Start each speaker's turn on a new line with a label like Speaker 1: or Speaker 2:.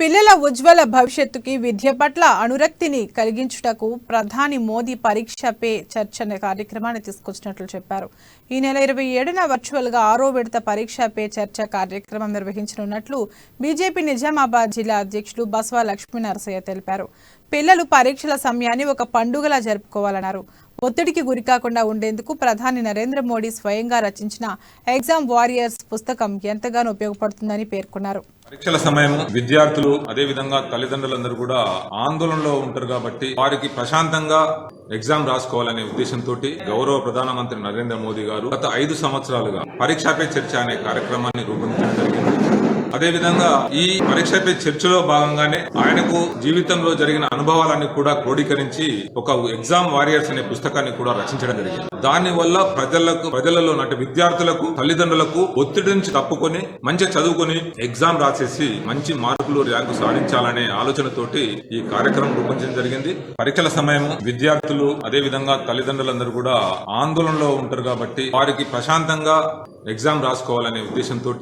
Speaker 1: పిల్లల ఉజ్వల భవిష్యత్తుకి విద్య పట్ల అనురక్తిని కలిగించుటకు ప్రధాని మోదీ పరీక్ష పే చర్చ అనే కార్యక్రమాన్ని తీసుకొచ్చినట్లు చెప్పారు. ఈ నెల 27న వర్చువల్ గా 6వ విడత పరీక్ష పే చర్చ కార్యక్రమం నిర్వహించనున్నట్లు బీజేపీ నిజామాబాద్ జిల్లా అధ్యక్షులు బసవ లక్ష్మీనరసయ్య తెలిపారు. పిల్లలు పరీక్షల సమయాన్ని ఒక పండుగలా జరుపుకోవాలన్నారు. ఒత్తిడికి గురికాకుండా ఉండేందుకు ప్రధాని నరేంద్ర మోడీ స్వయంగా రచించిన ఎగ్జామ్ వారియర్స్ పుస్తకం ఎంతగానో ఉపయోగపడుతుందని పేర్కొన్నారు.
Speaker 2: పరీక్షల సమయం విద్యార్థులు అదే విధంగా తల్లిదండ్రులందరూ కూడా ఆందోళనలో ఉంటారు కాబట్టి వారికి ప్రశాంతంగా ఎగ్జామ్ రాసుకోవాలనే ఉద్దేశంతో గౌరవ ప్రధానమంత్రి నరేంద్ర మోదీ గారు గత 5 సంవత్సరాలుగా పరీక్ష పే చర్చ అనే కార్యక్రమాన్ని రూపొందించడం జరిగింది. అదేవిధంగా ఈ పరీక్ష పే చర్చలో భాగంగానే ఆయనకు జీవితంలో జరిగిన అనుభవాలన్నీ కూడా క్రోడీకరించి ఒక ఎగ్జామ్ వారియర్స్ అనే పుస్తకాన్ని కూడా రచించడం జరిగింది. దాని వల్ల ప్రజలలో నాటి విద్యార్థులకు తల్లిదండ్రులకు ఒత్తిడి నుంచి తప్పుకొని మంచిగా చదువుకుని ఎగ్జామ్ రాసేసి మంచి మార్కులు ర్యాంకు సాధించాలనే ఆలోచనతోటి ఈ కార్యక్రమం రూపొందించడం జరిగింది. పరీక్షల సమయం విద్యార్థులు అదే విధంగా తల్లిదండ్రులందరూ కూడా ఆందోళనలో ఉంటారు కాబట్టి వారికి ప్రశాంతంగా ఎగ్జామ్ రాసుకోవాలనే ఉద్దేశంతో